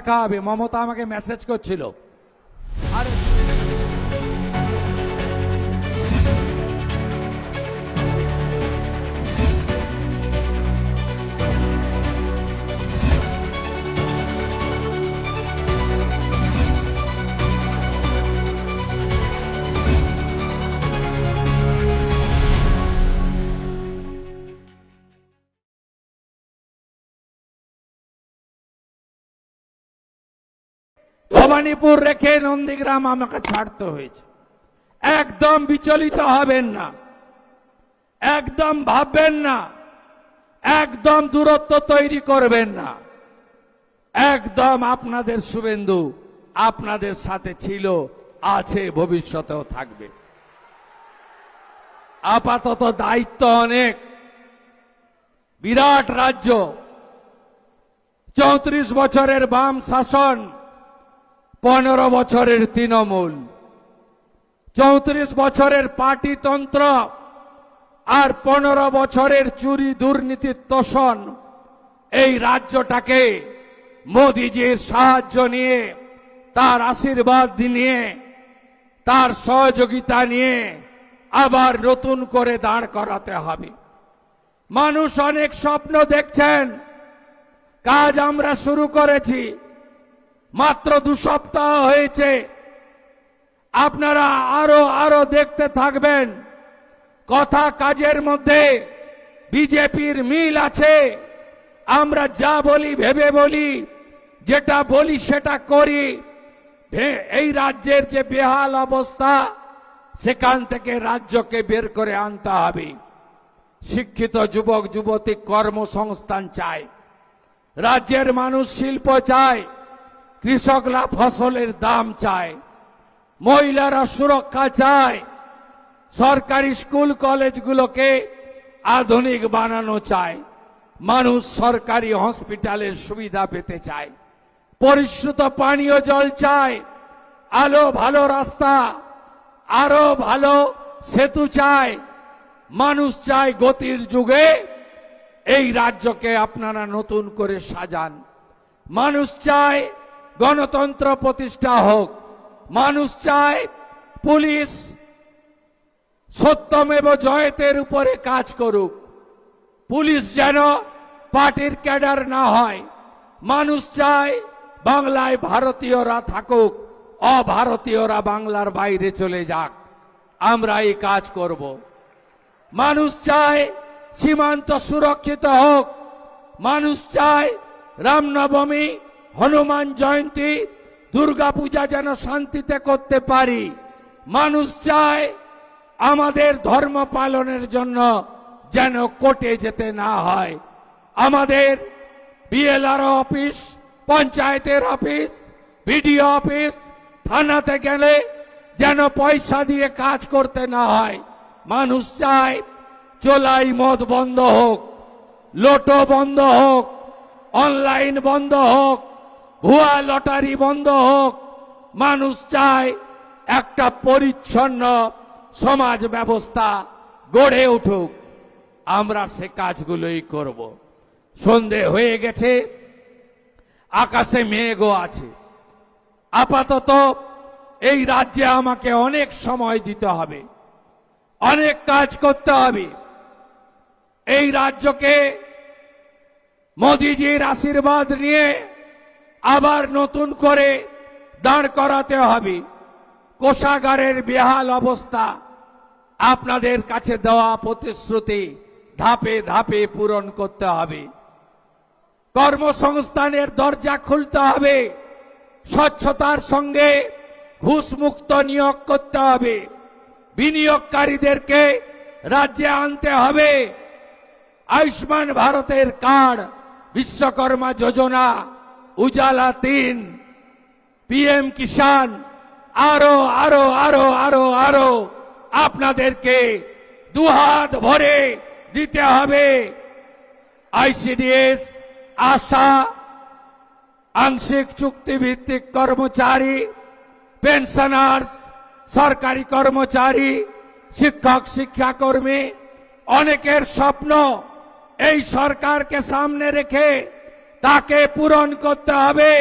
দেখা হবে। মমতা আমাকে মেসেজ করছিল। আর ভবানীপুর রেখে নন্দীগ্রাম আমাকে ছাড়তে হয়েছে। একদম বিচলিত হবেন না, একদম ভাববেন না, একদম দূরত্ব তৈরি করবেন না। একদম আপনাদের শুভেন্দু আপনাদের সাথে ছিল, আছে, ভবিষ্যতেও থাকবে। আপাতত দায়িত্ব অনেক, বিরাট রাজ্য, 34 বছরের বাম শাসন, 15 বছরের তৃণমূল, 34 বছরের পার্টিতন্ত্র আর 15 বছরের চুরি দুর্নীতির তোষণ। এই রাজ্যটাকে মোদিজির সাহায্য নিয়ে, তার আশীর্বাদ নিয়ে, তার সহযোগিতা নিয়ে আবার নতুন করে দাঁড় করাতে হবে। মানুষ অনেক স্বপ্ন দেখছেন, কাজ আমরা শুরু করেছি, মাত্র 2 সপ্তাহ হয়েছে। আপনারা আরো দেখতে থাকবেন। কথা কাজের মধ্যে বিজেপির মিল আছে। আমরা যা বলি ভেবে বলি, যেটা বলি সেটা করি। এই রাজ্যের যে বেহাল অবস্থা, সেখান থেকে রাজ্যকে বের করে আনতে হবে। শিক্ষিত যুবক যুবতী কর্মসংস্থান চায়, রাজ্যের মানুষ শিল্প চায়, কৃষকরা ফসলের দাম চায়, মহিলারা সুরক্ষা চায়, সরকারি স্কুল কলেজগুলোকে আধুনিক বানানো চায়, মানুষ সরকারি হসপিটালের সুবিধা পেতে চায়, পরিশুদ্ধ পানীয় জল চায়, আলো ভালো রাস্তা, আরো ভালো সেতু চায়। মানুষ চায় গতির যুগে এই রাজ্যকে আপনারা নতুন করে সাজান। মানুষ চায় গণতন্ত্র প্রতিষ্ঠা হোক। মানুষ চায় পুলিশ সত্যমেব জয়তের উপরে কাজ করুক। পুলিশ যেন পার্টির ক্যাডার না হয়। মানুষ চায় বাংলায় ভারতীয়রা থাকুক, অভারতীয়রা বাংলার বাইরে চলে যাক। আমরা এই কাজ করব। মানুষ চায় সীমান্ত সুরক্ষিত হোক। মানুষ চায় রামনবমী, হনুমান জয়ন্তী, দুর্গাপূজা যেন শান্তিতে করতে পারি। মানুষ চায় আমাদের ধর্ম পালনের জন্য যেন কোর্টে যেতে না হয়। আমাদের বিএলআরও অফিস, পঞ্চায়েতের অফিস, বিডিও অফিস, থানাতে গেলে যেন পয়সা দিয়ে কাজ করতে না হয়। মানুষ চায় চোলাই মদ বন্ধ হোক, লোটো বন্ধ হোক, অনলাইন বন্ধ হোক, ভুয়া লটারি বন্ধ হোক। মানুষ চায় একটা পরিচ্ছন্ন সমাজ ব্যবস্থা গড়ে উঠুক। আমরা সে কাজগুলোই করব। সন্ধে হয়ে গেছে, আকাশে মেঘও আছে। আপাতত এই রাজ্যে আমাকে অনেক সময় দিতে হবে, অনেক কাজ করতে হবে। এই রাজ্যকে মোদিজির আশীর্বাদ নিয়ে আবার নতুন করে দাঁড় করাতে হবে। কোষাগারের বেহাল অবস্থা, আপনাদের কাছে দেওয়া প্রতিশ্রুতি ধাপে ধাপে পূরণ করতে হবে। কর্মসংস্থানের দরজা খুলতে হবে। স্বচ্ছতার সঙ্গে ঘুষমুক্ত নিয়োগ করতে হবে। বিনিয়োগকারীদেরকে রাজ্যে আনতে হবে। আয়ুষ্মান ভারতের কার্ড, বিশ্বকর্মা যোজনা, উজালা 3, পিএম কিষাণ, আরো আরো আরো আরো আরো আপনাদেরকে দুহাত ভরে দিতে হবে। আইসিডিএস, আশা, আংশিক চুক্তিভিত্তিক কর্মচারী, পেনশনার্স, সরকারি কর্মচারী, শিক্ষক শিক্ষাকর্মী, অনেকের স্বপ্ন এই সরকারকে সামনে রেখে তাকে পূরণ করতে হবে।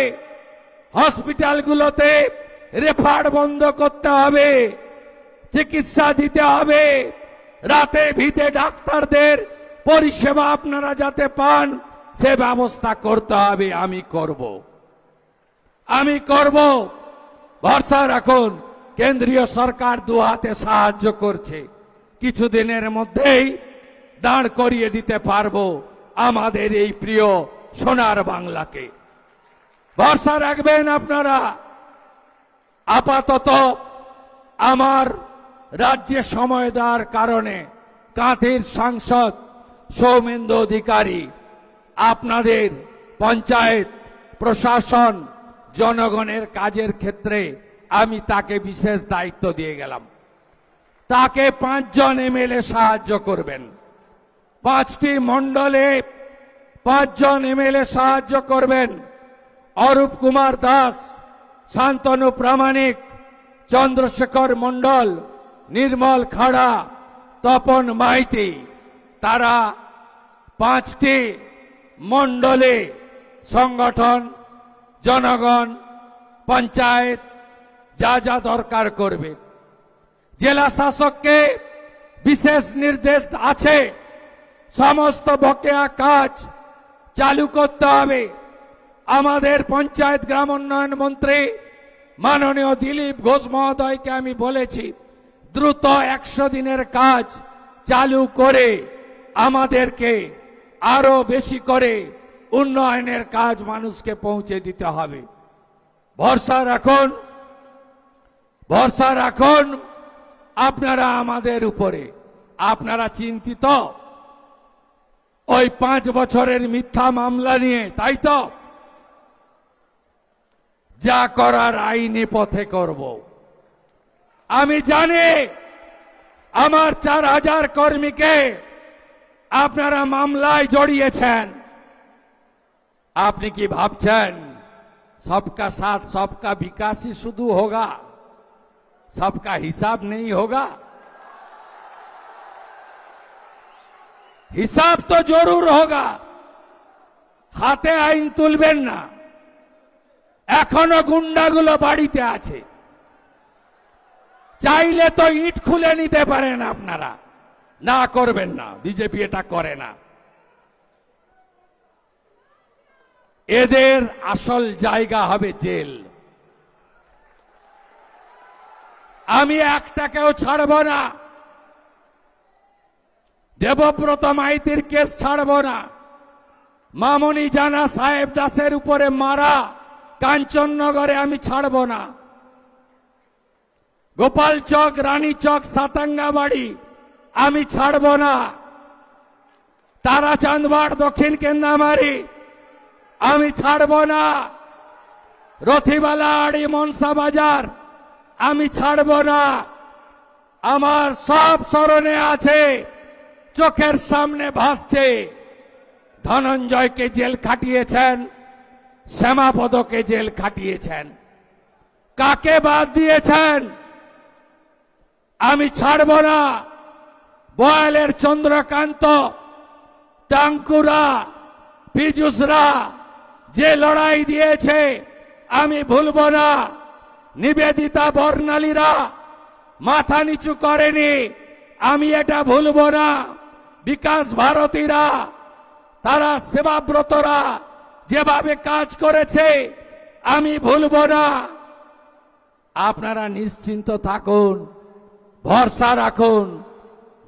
হসপিটালগুলোতে রেফার বন্ধ করতে হবে, চিকিৎসা দিতে হবে, রাতে ভিতে ডাক্তারদের পরিষেবা আপনারা যাতে পান সে ব্যবস্থা করতে হবে। আমি করব। ভরসা রাখুন, কেন্দ্রীয় সরকার দু হাতে সাহায্য করছে। কিছুদিনের মধ্যেই দাঁড় করিয়ে দিতে পারবো আমাদের এই প্রিয় সোনার বাংলাকে। ভরসা রাখবেন আপনারা। আপাতত আমার রাজ্যে সময় দেওয়ার কারণে কাঁথির সাংসদ সৌমেন্দু অধিকারী আপনাদের পঞ্চায়েত প্রশাসন জনগণের কাজের ক্ষেত্রে আমি তাকে বিশেষ দায়িত্ব দিয়ে গেলাম। তাকে 5 জন এমএলএ সাহায্য করবেন। 5টি মণ্ডলে 5 জন এমএলএ সাহায্য করবেন। অরূপ কুমার দাস, শান্তনু প্রামাণিক, চন্দ্রশেখর মণ্ডল, নির্মল খাড়া, তপন মাইতি, তারা 5টি মণ্ডলে সংগঠন, জনগণ, পঞ্চায়েত যা যা দরকার করবে। জেলা শাসককে বিশেষ নির্দেশ আছে, সমস্ত বকেয়া কাজ চালু করতে হবে। আমাদের পঞ্চায়েত গ্রাম উন্নয়ন মন্ত্রী মাননীয় দিলীপ ঘোষ মহোদয়কে আমি বলেছি, দ্রুত 100 দিনের কাজ চালু করে আমাদেরকে আরো বেশি করে উন্নয়নের কাজ মানুষকে পৌঁছে দিতে হবে। ভরসা রাখুন আপনারা আমাদের উপরে। আপনারা চিন্তিত ওই 5 বছরের মিথ্যা মামলা নিয়ে, তাই তো? যা করার আইনি পথে করব। আমি জানি আমার 4000 কর্মীকে আপনারা মামলায় জড়িয়েছেন। আপনি কি ভাবছেন सबका साथ सबका विकास ही शुरू होगा, सबका हिसाब नहीं होगा? हिसाब तो जरूर होगा। হাতে আইন তুলবেন না। এখনো গুন্ডাগুলো বাড়িতে আছে, চাইলে তো ইট খুলে নিতে পারেন আপনারা। না করবেন না, বিজেপি এটা করে না। এদের আসল জায়গা হবে জেল। আমি একটাকেও ছাড়ব না। দেবব্রত মাইতির কেস ছাড়ব না। মামনি জানা সাহেব দাসের উপরে মারা কাঞ্চননগরে আমি ছাড়ব না। গোপাল চক, রানী চক, সাতাঙ্গাবাড়ি আমি ছাড়ব না। তারাচাঁদবাড়, দক্ষিণ কেন্দামারি আমি ছাড়ব না। রথিবালাড়ি, মনসা বাজার আমি ছাড়ব না। আমার সব স্মরণে আছে, চোখের সামনে ভাসছে। ধনঞ্জয়কে জেল খাটিয়েছেন, শ্যামাপদকে জেল খাটিয়েছেন। কাকে বাদ দিয়েছেন? আমি ছাড়ব না। বয়ালের চন্দ্রকান্ত, টাঙ্কুরা, পীযুষরা যে লড়াই দিয়েছে আমি ভুলব না। নিবেদিতা বর্ণালীরা মাথা নিচু করেনি, আমি এটা ভুলব না। বিকাশ ভারতীরা, তারা সেবাব্রতরা যেভাবে কাজ করেছে আমি ভুলব না। আপনারা নিশ্চিন্ত থাকুন, ভরসা রাখুন।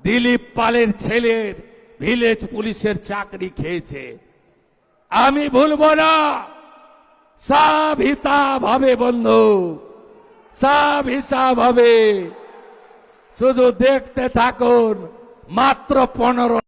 দিলীপ পালের ছেলের ভিলেজ পুলিশের চাকরি খেয়েছে, আমি ভুলব না। সব হিসাব হবে বন্ধু, সব হিসাব হবে। শুধু দেখতে থাকুন। মাত্র 15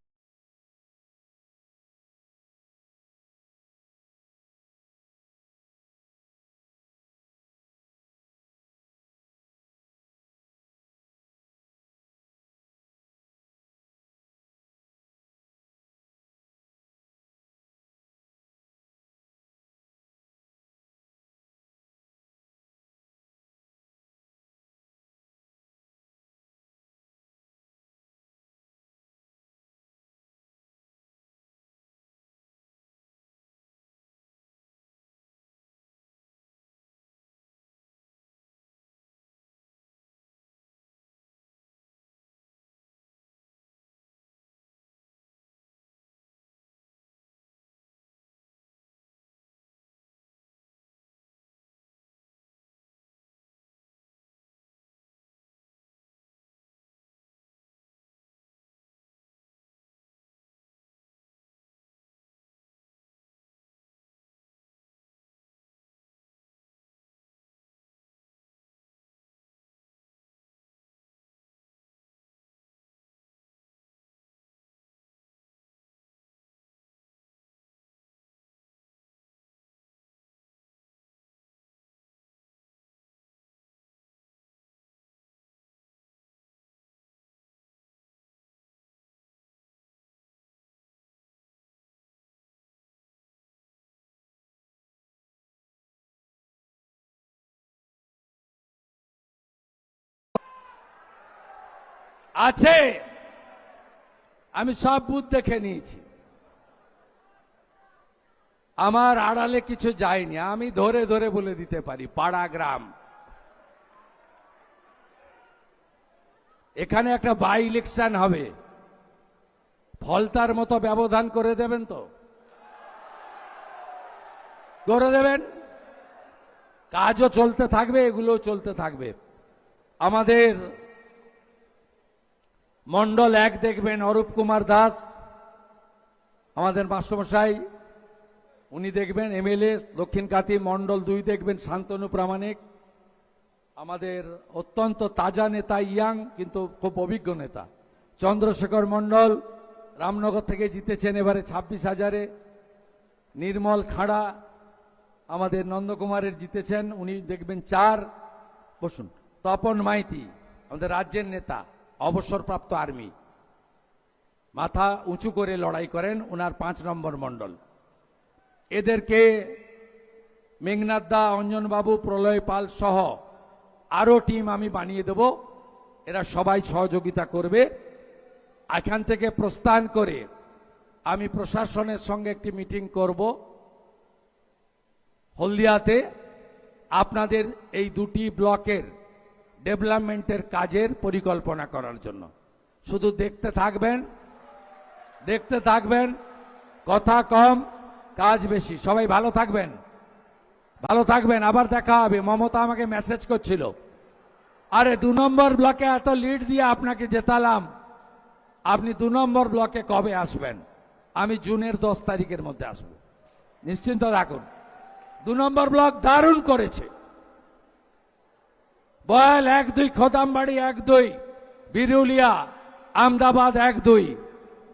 আছে, আমি সব বুথ দেখে নিয়েছি। আমার আড়ালে কিছু যায়নি, আমি ধরে ধরে বলে দিতে পারি। পাড়া গ্রাম, এখানে একটা বাই ইলেকশন হবে, ফলতার মতো ব্যবধান করে দেবেন তো? করে দেবেন। কাজও চলতে থাকবে, এগুলোও চলতে থাকবে। আমাদের মন্ডল 1 দেখবেন অরূপ কুমার দাস, আমাদের মাস্টারমশাই, উনি দেখবেন এমএলএ দক্ষিণ কাতি। মন্ডল 2 দেখবেন শান্তনু প্রামাণিক, আমাদের অত্যন্ত তাজা নেতা, ইয়াং কিন্তু খুব অভিজ্ঞ নেতা। চন্দ্রশেখর মন্ডল রামনগর থেকে জিতেছেন এবারে 26,000-এ। নির্মল খাড়া আমাদের নন্দকুমারের জিতেছেন, উনি দেখবেন 4। বসুন। তপন মাইতি আমাদের রাজ্যের নেতা, অবসরপ্রাপ্ত আর্মি, মাথা উঁচু করে লড়াই করেন, ওনার 5 নম্বর মন্ডল। এদেরকে মেঘনাথ দা, অঞ্জন বাবু, প্রলয় পাল সহ আরো টিম আমি বানিয়ে দেব, এরা সবাই সহযোগিতা করবে। এখান থেকে প্রস্থান করে আমি প্রশাসনের সঙ্গে একটি মিটিং করব হলদিয়াতে, আপনাদের এই 2টি ব্লকের ডেভেলপমেন্টের কাজের পরিকল্পনা করার জন্য। শুধু দেখতে থাকবেন, দেখতে থাকবেন, কথা কম কাজ বেশি। সবাই ভালো থাকবেন, ভালো থাকবেন। আবার দেখা হবে। মমতা আমাকে মেসেজ করছিল, আরে 2 নম্বর ব্লকে এত লিড দিয়ে আপনাকে জেতালাম, আপনি 2 নম্বর ব্লকে কবে আসবেন? আমি জুনের 10 তারিখের মধ্যে আসব, নিশ্চিন্ত রাখুন। 2 নম্বর ব্লক দারুণ করেছে। বয়াল 1-2, খোদামবাড়ি 1-2, বিরুলিয়া, আমদাবাদ 1-2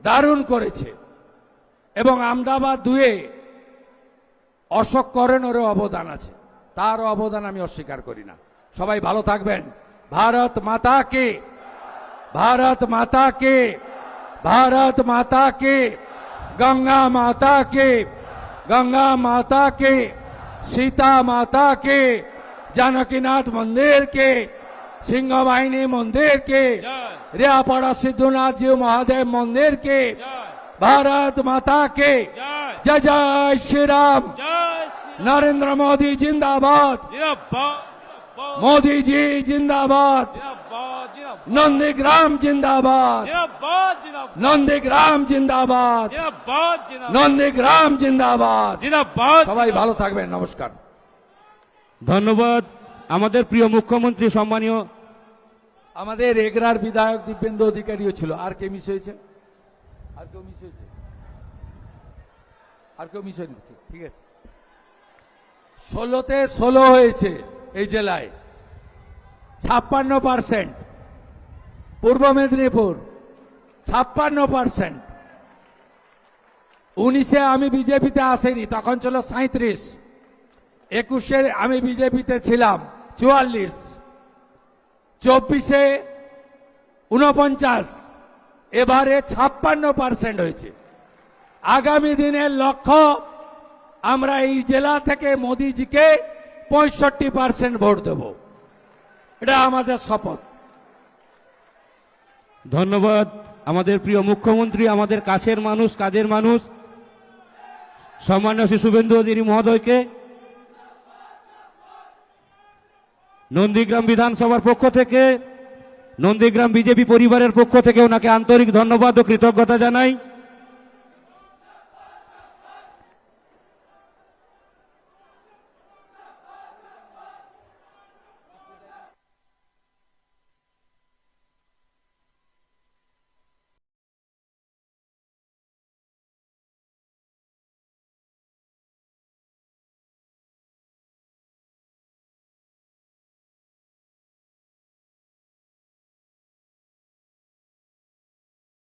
দারুণ করেছে। এবং আমদাবাদ 2-এ অশোক করেনেরও অবদান আছে, তারও অবদান আমি অস্বীকার করি না। সবাই ভালো থাকবেন। ভারত মাতা কে, ভারত মাতা কে, ভারত মাতা কে, গঙ্গা মাতা কে, গঙ্গা মাতা কে, सीता माता के, जानकीनाथ मंदिर के, सिंह वाहिनी मंदिर के, रेयापाड़ा सिद्धनाथ जी महादेव मंदिर के, भारत माता के जय जय श्री राम। नरेंद्र मोदी जिंदाबाद, मोदी जी जिंदाबाद, नंदीग्राम जिंदाबाद, नंदीग्राम जिंदाबाद, नंदीग्राम जिंदाबाद। সবাই ভালো থাকবেন, নমস্কার। ধন্যবাদ। আমাদের প্রিয় মুখ্যমন্ত্রী সম্মানীয় আমাদের এগরার বিধায়ক দিব্যেন্দু অধিকারীও ছিল। আর কে মিস হয়েছে? আর কেউ মিস হয়েছে? আর কেউ মিস হয়নি? ঠিক আছে। 16তে 16 হয়েছে এই জেলায়, 56%। পূর্ব মেদিনীপুর 56%। 19-এ আমি বিজেপিতে আসেনি, তখন ছিল 37। 21-এ আমি বিজেপিতে ছিলাম 44। 24-এ 49, এবারে 56% হয়েছে। আগামী দিনের লক্ষ্য, আমরা এই জেলা থেকে মোদিজিকে 65% ভোট দেব, এটা আমাদের শপথ। ধন্যবাদ। আমাদের প্রিয় মুখ্যমন্ত্রী, আমাদের কাছের মানুষ, কাজের মানুষ, সম্মানীয় শ্রী শুভেন্দু অধিকারী মহোদয়কে নন্দীগ্রাম বিধানসভার পক্ষ থেকে, নন্দীগ্রাম বিজেপি পরিবারের পক্ষ থেকে ওনাকে আন্তরিক ধন্যবাদ ও কৃতজ্ঞতা জানাই।